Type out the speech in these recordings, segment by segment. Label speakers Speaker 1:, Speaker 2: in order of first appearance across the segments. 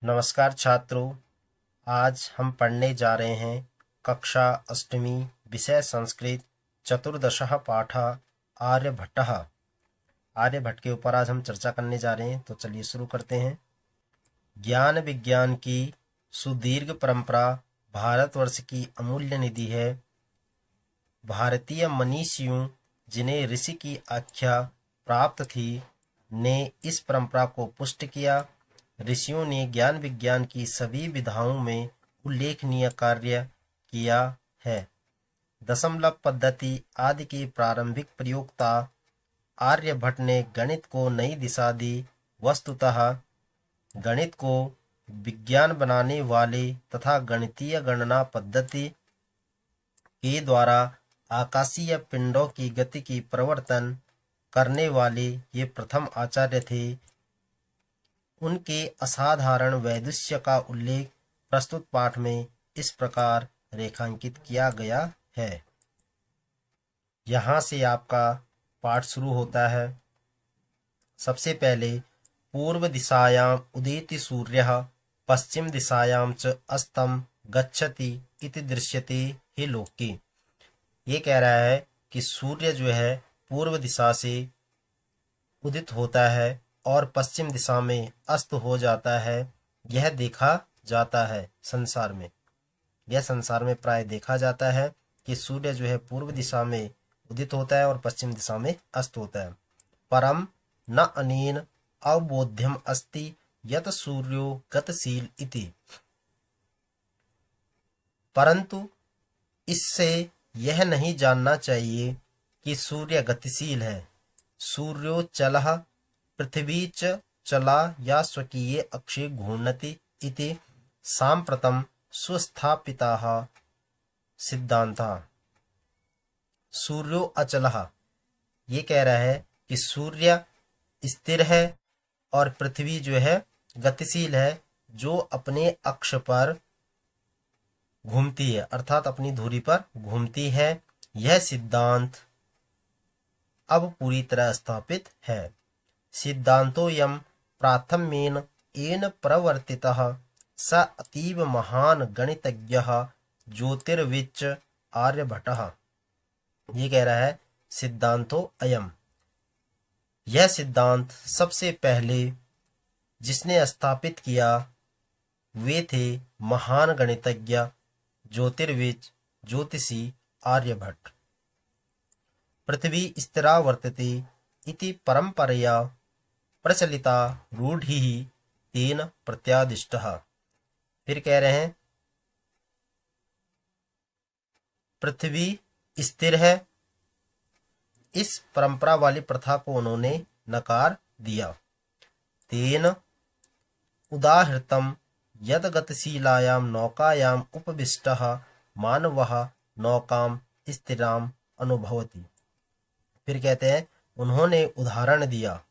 Speaker 1: नमस्कार छात्रों, आज हम पढ़ने जा रहे हैं कक्षा अष्टमी विषय संस्कृत चतुर्दशः पाठः आर्यभट्टः। आर्यभट्ट के ऊपर आज हम चर्चा करने जा रहे हैं, तो चलिए शुरू करते हैं। ज्ञान विज्ञान की सुदीर्घ परंपरा भारतवर्ष की अमूल्य निधि है। भारतीय मनीषियों जिन्हें ऋषि की आख्या प्राप्त थी ने इस परंपरा को पुष्ट किया। ऋषियों ने ज्ञान विज्ञान की सभी विधाओं में उल्लेखनीय कार्य किया है। दशमलव पद्धति आदि के प्रारंभिक प्रयोक्ता आर्यभट्ट ने गणित को नई दिशा दी। वस्तुतः गणित को विज्ञान बनाने वाले तथा गणितीय गणना पद्धति के द्वारा आकाशीय पिंडों की गति की प्रवर्तन करने वाले ये प्रथम आचार्य थे। उनके असाधारण वैदुष्य का उल्लेख प्रस्तुत पाठ में इस प्रकार रेखांकित किया गया है। यहाँ से आपका पाठ शुरू होता है। सबसे पहले पूर्व दिशायाम उदेति सूर्यः पश्चिम दिशायाम च अस्तं गच्छति इति दृश्यते हे लोके। ये कह रहा है कि सूर्य जो है पूर्व दिशा से उदित होता है और पश्चिम दिशा में अस्त हो जाता है। यह देखा जाता है संसार में। यह संसार में प्राय देखा जाता है कि सूर्य जो है पूर्व दिशा में उदित होता है और पश्चिम दिशा में अस्त होता है। परम न अनेन अवबोध्यम अस्ति यत सूर्यो गतिशील इति। परंतु इससे यह नहीं जानना चाहिए कि सूर्य गतिशील है। सूर्योच्चलः पृथ्वी च चला या स्वकीय अक्षे घूर्णति इति सांप्रतम सुस्थापिताः सिद्धांतः। सूर्यो अचलः, ये कह रहा है कि सूर्य स्थिर है और पृथ्वी जो है गतिशील है, जो अपने अक्ष पर घूमती है, अर्थात अपनी धुरी पर घूमती है। यह सिद्धांत अब पूरी तरह स्थापित है। सिद्धांतोऽयं प्राथम्येन येन प्रवर्तितः स अतीव महान गणितज्ञः ज्योतिर्विच्च आर्यभट्टः। ये कह रहा है सिद्धांतो अयम, यह सिद्धांत सबसे पहले जिसने स्थापित किया वे थे महान गणितज्ञ ज्योतिर्विच ज्योतिषी आर्यभट्ट। पृथ्वी स्थिरा वर्तते इति परंपरया प्रचलिता रूढ़िः तेन प्रत्यादिष्टः। फिर कह रहे हैं पृथ्वी स्थिर है, इस परंपरा वाली प्रथा को उन्होंने नकार दिया। तेन उदाहृतम यद गतिशीलायां नौकायां उपविष्टः मानवः नौकाम स्थिराम अनुभवति। फिर कहते हैं उन्होंने उदाहरण दिया।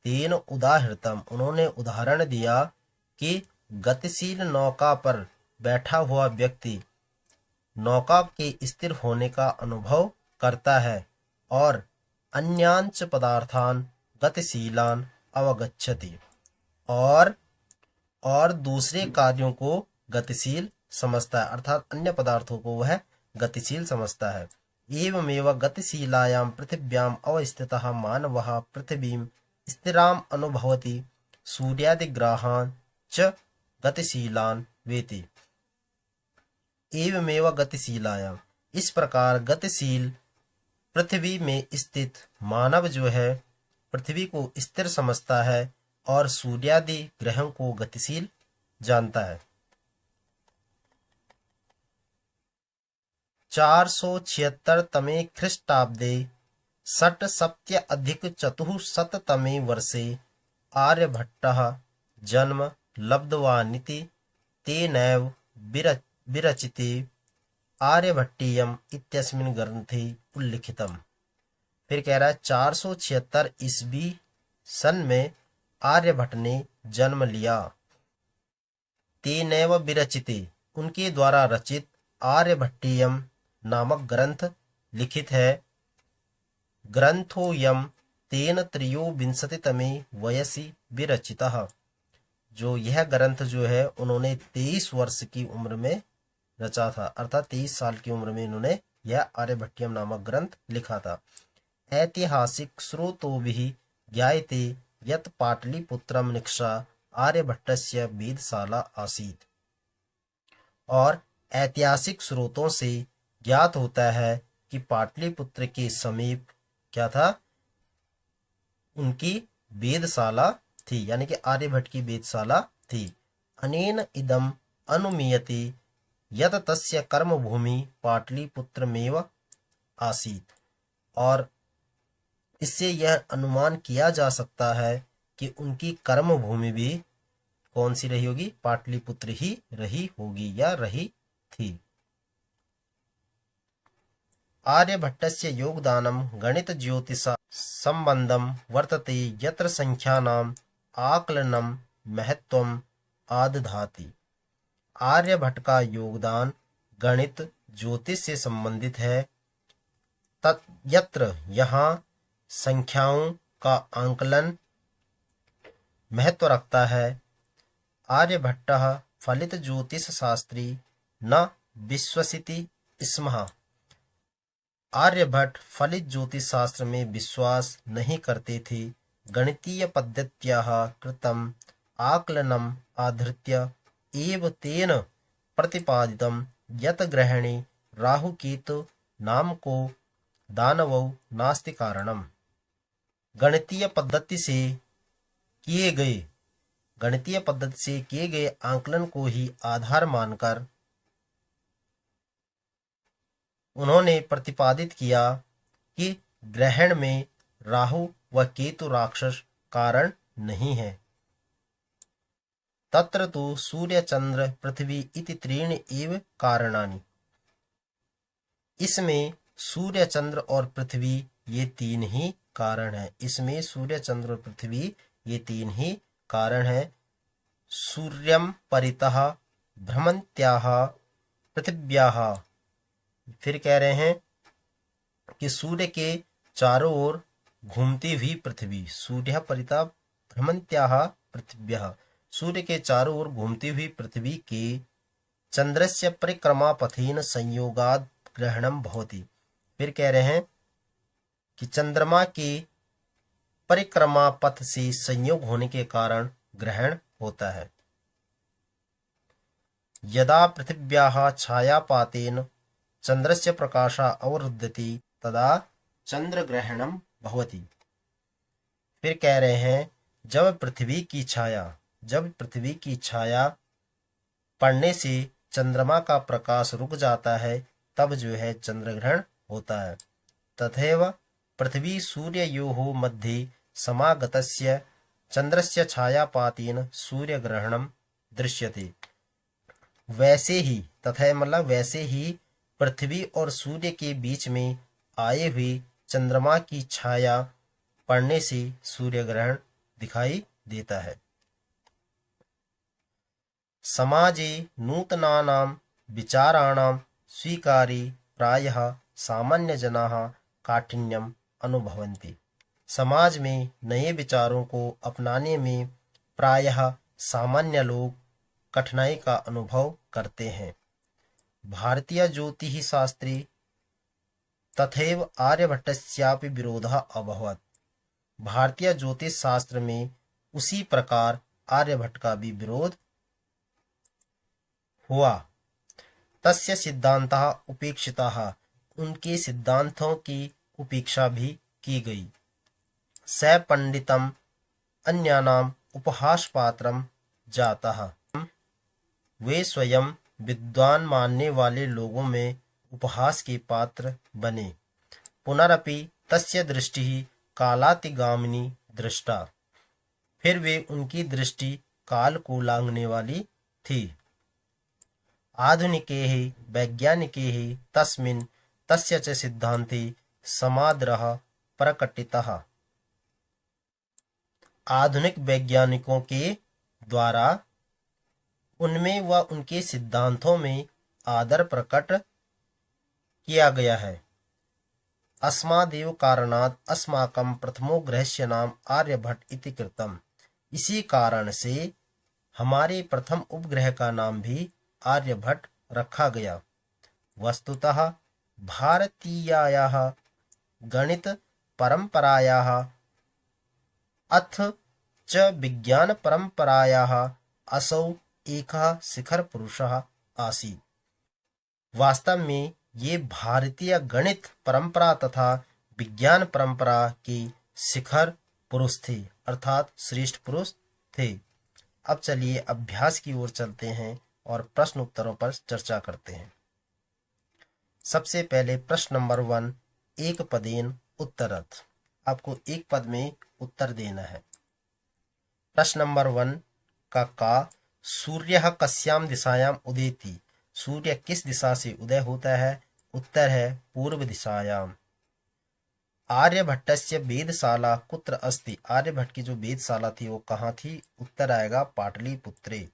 Speaker 1: तेन उदाहृतम, उन्होंने उदाहरण दिया कि गतिशील नौका पर बैठा हुआ व्यक्ति नौका के स्थिर होने का अनुभव करता है और अन्यांच पदार्थान गतिशीलान अवगच्छति, और दूसरे कार्यों को गतिशील समझता है, अर्थात अन्य पदार्थों को वह गतिशील समझता है। एवमेव गतिशीलायां पृथिव्याम अवस्थितः मानवः पृथिवीं स्थिराम अनुभवति सूर्यादिग्रहान् च गतिशीलान वेति। एवमेव गतिशीलायां, इस प्रकार गतिशील पृथ्वी में स्थित मानव जो है पृथ्वी को स्थिर समझता है और सूर्यादि ग्रहों को गतिशील जानता है। 476 ख्रीष्टाब्दे 670 वर्षे आर्यभट्टः जन्म लब्धवानिति तेनैव विरचिते आर्यभट्टीयम इत्यस्मिन् ग्रंथे उल्लिखितम। फिर कह रहा है 476 ईस्वी सन में आर्यभट्ट ने जन्म लिया। तेनैव विरचिते, उनके द्वारा रचित आर्यभट्टीयम नामक ग्रंथ लिखित है। ग्रंथोऽयं तेन त्रयोविंशतितमे वयसि विरचितः। जो यह ग्रंथ जो है उन्होंने 23 वर्ष की उम्र में रचा था, अर्थात 23 साल की उम्र में इन्होंने यह आर्यभट्टियम नामक ग्रंथ लिखा था। ऐतिहासिक स्रोतोभिः ज्ञायते यत् पाटलिपुत्रम निक्षा आर्यभट्टस्य वेदशाला आसीत्। और ऐतिहासिक स्रोतों से ज्ञात होता है कि पाटलिपुत्र के समीप क्या था, उनकी वेदशाला थी, यानी कि आर्यभट्ट की वेदशाला थी। अनेन इदम अनुमीयते यत तस्य कर्मभूमि पाटलिपुत्रमेव आसीत्। और इससे यह अनुमान किया जा सकता है कि उनकी कर्म भूमि भी कौन सी रही होगी, पाटलिपुत्र ही रही होगी या रही थी। आर्यभट्टस्य योगदानं गणित ज्योतिषा संबंधम वर्तते यत्र संख्यानाम आकलनम महत्वम आदधाति। आर्यभट्ट का योगदान गणित ज्योतिष से संबंधित है। यत्र यहाँ संख्याओं का आंकलन महत्व रखता है। आर्यभट्टः फलित ज्योतिष शास्त्री न विश्वसिति स्मः। आर्यभट्ट फलित ज्योतिष शास्त्र में विश्वास नहीं करते थे। गणितीय पद्धत्याः कृतम् आकलनम् आधृत्य एव तेन प्रतिपादितं यत् ग्रहणे राहुकेतु नाम को दानवौ नास्ति कारणम्। गणितीय पद्धति से किए गए आंकलन को ही आधार मानकर उन्होंने प्रतिपादित किया कि ग्रहण में राहु व केतु राक्षस कारण नहीं है। तत्र तु सूर्य चंद्र पृथ्वी इति त्रीणि एव कारणानि। इसमें सूर्य चंद्र और पृथ्वी ये तीन ही कारण है। इसमें सूर्य चंद्र और पृथ्वी ये तीन ही कारण है। सूर्यम परितः भ्रमन्त्याः पृथिव्याः। फिर कह रहे हैं कि सूर्य के चारों ओर घूमती हुई पृथ्वी, सूर्य परितः भ्रमन्त्याः पृथिव्याः, सूर्य के चारों ओर घूमती हुई पृथ्वी के चंद्रस्य परिक्रमापथेन संयोगाद ग्रहणम भवति। फिर कह रहे हैं कि चंद्रमा के परिक्रमा पथ से संयोग होने के कारण ग्रहण होता है। यदा पृथिव्याः छायापातेन चंद्रस्य प्रकाशः अवरुध्यति तदा चंद्रग्रहणम भवति। फिर कह रहे हैं जब पृथ्वी की छाया पड़ने से चंद्रमा का प्रकाश रुक जाता है तब जो है चंद्रग्रहण होता है। तथैव पृथ्वी सूर्ययोः मध्ये समागतस्य चंद्रस्य छायापातेन सूर्यग्रहणम दृश्यते। वैसे ही पृथ्वी और सूर्य के बीच में आए हुए चंद्रमा की छाया पड़ने से सूर्य ग्रहण दिखाई देता है। समाजे नूतनानां विचाराणां स्वीकारे प्रायः सामान्य जनाः काठिन्यम अनुभवन्ति। समाज में नए विचारों को अपनाने में प्रायः सामान्य लोग कठिनाई का अनुभव करते हैं। भारतीय ज्योतिष शास्त्री तथैव आर्यभट्टस्यापि विरोधः अभवत्। भारतीय ज्योतिष शास्त्र में उसी प्रकार आर्यभट्ट का भी विरोध हुआ। तस्य सिद्धांतः उपेक्षिताः। उनके सिद्धांतों की उपेक्षा भी की गई। स पंडितम अन्यानाम उपहास पात्रम जातः। वे स्वयं विद्वान मानने वाले लोगों में उपहास के पात्र बने। पुनरपि तस्य दृष्टि कालातिगामिनी दृष्टा। फिर वे उनकी दृष्टि काल को लांघने वाली थी। आधुनिकैः वैज्ञानिकैः तस्मिन् तस्य च सिद्धान्ते समादरः प्रकटितः। आधुनिक वैज्ञानिकों के द्वारा उनमें व उनके सिद्धांतों में आदर प्रकट किया गया है। अस्मादेव कारणात् अस्माकं प्रथमो ग्रहस्य नाम आर्यभट्ट इति कृतम्। इसी कारण से हमारे प्रथम उपग्रह का नाम भी आर्यभट्ट रखा गया। वस्तुतः भारतीयायाः गणित परम्परायाः अथ च विज्ञान परम्परायाः असौ एकः शिखर पुरुषः आसीत्। वास्तव में ये भारतीय गणित परंपरा तथा विज्ञान परंपरा के शिखर पुरुष थे, अर्थात श्रेष्ठ पुरुष थे। अब चलिए अभ्यास की ओर चलते हैं और प्रश्न उत्तरों पर चर्चा करते हैं। सबसे पहले प्रश्न नंबर 1, एक पदेन उत्तरत्। आपको एक पद में उत्तर देना है। प्रश्न नंबर 1 का सूर्यः कस्यां दिशायां उदेति। सूर्य किस दिशा से उदय होता है? उत्तर है पूर्व दिशायाम। आर्यभट्टस्य वेदशाला कुत्र अस्ति। आर्यभट्ट की जो वेदशाला थी वो कहाँ थी? उत्तर आएगा पाटलिपुत्रे।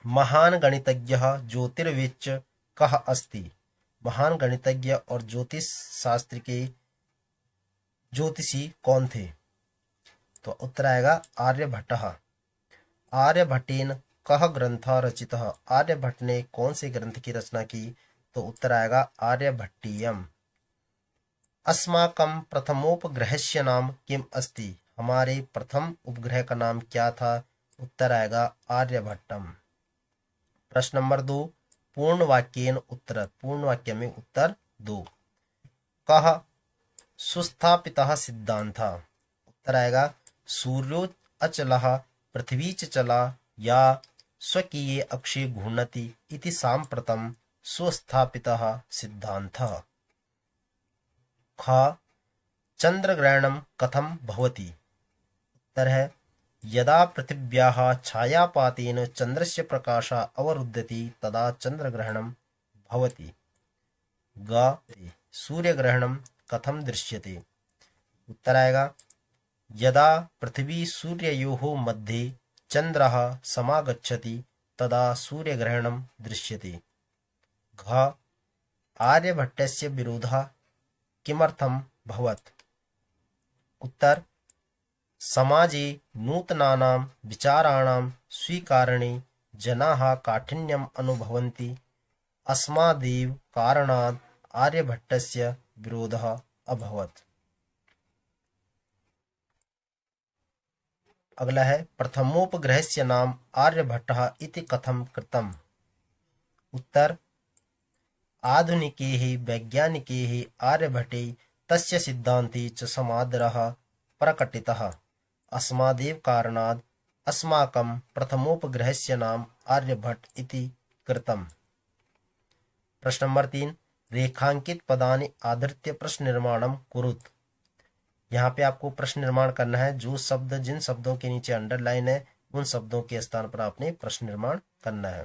Speaker 1: महान गणितज्ञ ज्योतिर्विच कः अस्ति। महान गणितज्ञ और ज्योतिष शास्त्र के ज्योतिषी कौन थे? तो उत्तर आएगा आर्यभट्टः। आर्यभट्टेन कः ग्रंथः रचितः। आर्यभट्ट ने कौन से ग्रंथ की रचना की? तो उत्तर आएगा आर्यभट्टीयम। अस्माकं प्रथमोपग्रहस्य नाम किम अस्ति। हमारे प्रथम उपग्रह का नाम क्या था? उत्तर आएगा आर्यभट्टम। प्रश्न नंबर 2, पूर्ण वाक्येन उत्तर। पूर्ण वाक्य में उत्तर दो। कः सुस्थापितः सिद्धांतः। उत्तर आएगा सूर्यो अचलः पृथ्वी च चला या स्वकीये अक्षे घूर्णति इति साम्प्रतं सुस्थापितः सिद्धांतः। ख चंद्रग्रहणं कथं भवति। उत्तर है यदा पृथिव्याः छायापातेन चंद्रस्य प्रकाशः अवरुध्यति तदा चंद्रग्रहणं भवति। ग सूर्यग्रहणं कथं दृश्यते। उत्तर आएगा यदा पृथ्वी सूर्ययोः मध्ये चंद्रः समागच्छति तदा सूर्यग्रहणं दृश्यते। घ आर्यभट्टस्य विरोधः किमर्थं भवत्। उत्तर समाजे नूतनानां विचाराणां स्वीकारणे जनाः काठिन्यम् अनुभवन्ति। अस्मादेव कारणात् आर्यभट्टस्य विरोधः अभवत्। अगला है प्रथमोपग्रहस्य नाम आर्यभट्टः इति कथं कृतम्। उत्तर आधुनिकैः वैज्ञानिकैः आर्यभट्टे तस्य सिद्धान्ते च समादरः प्रकटितः। अस्मादेव कारणात् अस्माकं प्रथमोपग्रहस्य नाम आर्यभट्ट इति कृतम्। प्रश्न नंबर 3, रेखांकित पदानि आधृत्य प्रश्न निर्माणं कुरुत्। यहाँ पे आपको प्रश्न निर्माण करना है। जो शब्द जिन शब्दों के नीचे अंडरलाइन है उन शब्दों के स्थान पर आपने प्रश्न निर्माण करना है।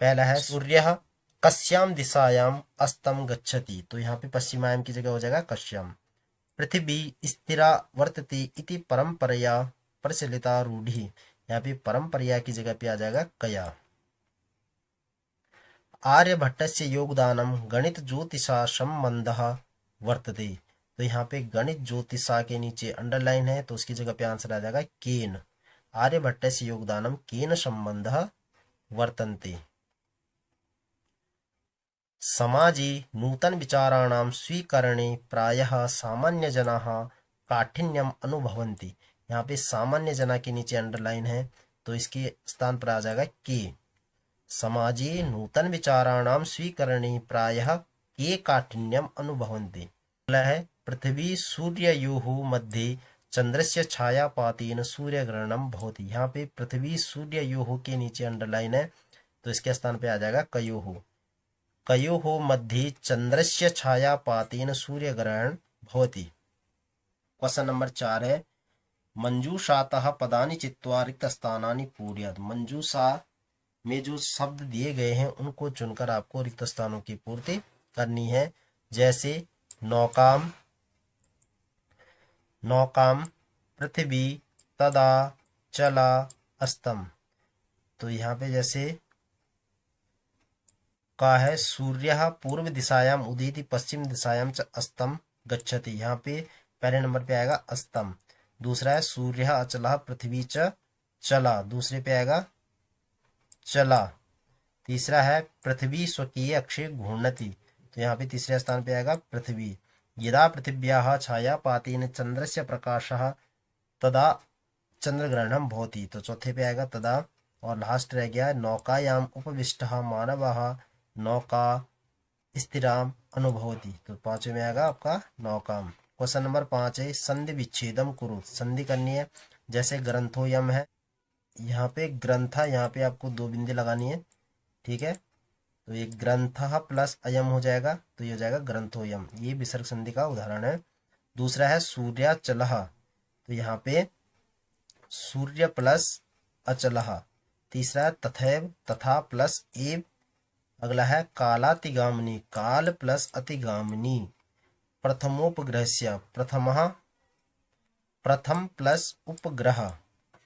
Speaker 1: पहला है सूर्यः कस्यां दिशायां अस्तं गच्छति। तो यहाँ पे पश्चिमायां की जगह हो जाएगा कश्याम। पृथ्वी स्थिरा वर्तते इति परंपरया प्रचलिता रूढ़ि। यहाँ पे परंपरया की जगह पे आ जाएगा कया। आर्यभट्टस्य योगदानं गणित ज्योतिषा संबंधः वर्तते। तो यहाँ पे गणित ज्योतिषा के नीचे अंडरलाइन है तो उसकी जगह पे आंसर आ जाएगा केन। आर्यभट्टस्य योगदानं केन संबंधः वर्तन्ते। समाजे नूतन विचाराणां स्वीकरणे प्रायः सामान्य जनाः काठिन्यम अनुभवन्ति। यहाँ पे सामान्य जना के नीचे अंडरलाइन है तो इसके स्थान पर आ जाएगा के। समाजे नूतन विचाराणां स्वीकरणे प्रायः के काठिन्यम अनुभवन्ति। अगला है पृथ्वी सूर्ययोः मध्ये चंद्रस्य छायापातेन सूर्यग्रहणं भवति। यहाँ पे पृथ्वी सूर्ययोः के नीचे अंडरलाइन है तो इसके स्थान पे आ जाएगा कयोः। कयोः मध्ये चंद्रस्य छायापातेन सूर्यग्रहण भवति। क्वेश्चन नंबर 4 है मंजूषातः पदानि चित्वा रिक्तस्थानानि पूरयत्। मंजूषा में जो शब्द दिए गए हैं उनको चुनकर आपको रिक्त स्थानों की पूर्ति करनी है। जैसे नौकाम, नौकाम, पृथ्वी, तदा, चला, अस्तम। तो यहाँ पे जैसे का है सूर्यः पूर्व दिशायाम उदीति पश्चिम दिशायाम च अस्तम गच्छति। यहाँ पे पहले नंबर पे आएगा अस्तम। दूसरा है सूर्यः अचलः पृथ्वी च चला, दूसरे पे आएगा चला। तीसरा है पृथ्वी स्वकीय अक्षे घूर्णति, तो यहाँ पे तीसरे स्थान पे आएगा पृथ्वी। यदा पृथिव्याः छायापातेन चंद्रस्य प्रकाशः तदा चंद्रग्रहणं भवति, तो चौथे पे आएगा तदा। और लास्ट रह गया नौकायाम उपविष्टः मानवः नौका स्थिराम अनुभवति, तो पांचवें में आएगा आपका नौकाम। क्वेश्चन नंबर 5 है संधि विच्छेदम कुरु, संधि करनी है। जैसे ग्रंथोयम है, यहाँ पे ग्रंथा, यहाँ पे आपको दो बिंदी लगानी है, ठीक है। तो ये ग्रंथ प्लस अयम हो जाएगा, तो ये हो जाएगा ग्रंथोयम। ये विसर्ग संधि का उदाहरण है। दूसरा है सूर्याचलः, तो यहाँ पे सूर्य प्लस अचलः। तीसरा है तथैव, तथा प्लस एव। अगला है कालातिगामिनी, काल प्लस अतिगामिनी। प्रथमोपग्रहस्य, प्रथमः प्रथम प्लस उपग्रह,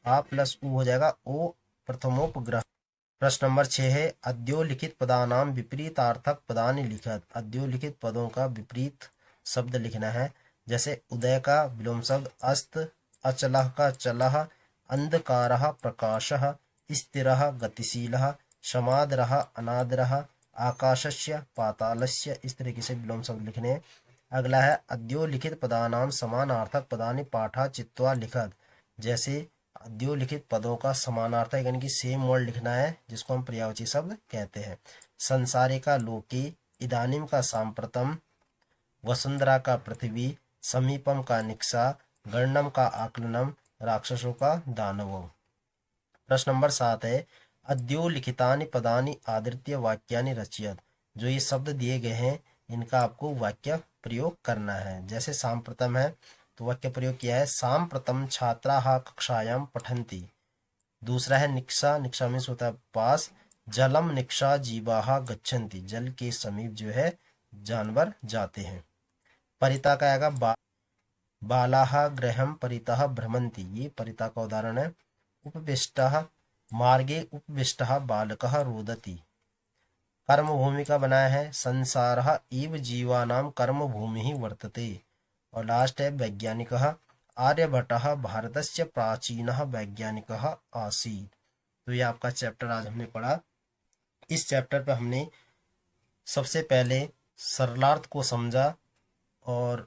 Speaker 1: आ प्लस उ हो जाएगा ओ प्रथमोपग्रह। प्रश्न नंबर 6 है अद्योलिखित पदानाम विपरीतार्थक पदानि लिखत। अद्योलिखित पदों का विपरीत शब्द लिखना है। जैसे उदय का विलोम शब्द अस्त, अचलः का चलः, अंधकारः प्रकाशः, स्थिरः गतिशीलः, समादरः अनादरः, आकाशस्य पातालस्य, इस तरीके से विलोम शब्द लिखने हैं। अगला है अद्योलिखित पदानाम समानार्थक पदानि पाठा चित्वा लिखत। जैसे अद्योलिखित पदों का समानार्थक यानी कि सेम वर्ड लिखना है, जिसको हम पर्यायवाची शब्द कहते हैं। संसारे का लोके, इदानीम का सांप्रतम, वसुंधरा का पृथ्वी, समीपम का निक्सा, गणनम का आकलनम, राक्षसों का दानवों। प्रश्न नंबर 7 है अद्योलिखितानि पदानि आदृत्य वाक्यानि रचयत। जो ये शब्द दिए गए हैं, इनका आपको वाक्य प्रयोग करना है। जैसे सांप्रतम है, तो वाक्य प्रयोग किया है सांप्रतम छात्राः कक्षायां पठन्ति। दूसरा है निक्सा, निक्सा मीन्स होता है पास। जलम निक्सा जीवाः गच्छन्ति, जल के समीप जो है जानवर जाते हैं। परिता का आएगा बालाः गृहं परितः भ्रमन्ति, ये परिता का उदाहरण है। उपविष्टः, मार्गे उपविष्टः बालकः रोदति। कर्म भूमि का बनाया है संसारः इव जीवानां कर्म भूमि वर्तते। और लास्ट है वैज्ञानिकः, आर्यभट्टः भारतस्य प्राचीनः वैज्ञानिकः आसीत्। तो ये आपका चैप्टर आज हमने पढ़ा। इस चैप्टर पे हमने सबसे पहले सरलार्थ को समझा और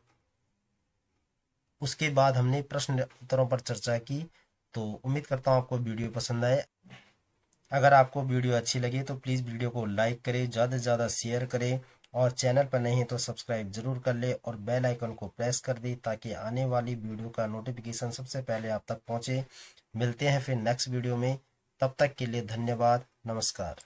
Speaker 1: उसके बाद हमने प्रश्न उत्तरों पर चर्चा की। तो उम्मीद करता हूँ आपको वीडियो पसंद आए। अगर आपको वीडियो अच्छी लगी तो प्लीज़ वीडियो को लाइक करें, ज़्यादा से ज़्यादा शेयर करें, और चैनल पर नहीं है तो सब्सक्राइब जरूर कर ले और बेल आइकन को प्रेस कर दें ताकि आने वाली वीडियो का नोटिफिकेशन सबसे पहले आप तक पहुंचे। मिलते हैं फिर नेक्स्ट वीडियो में, तब तक के लिए धन्यवाद, नमस्कार।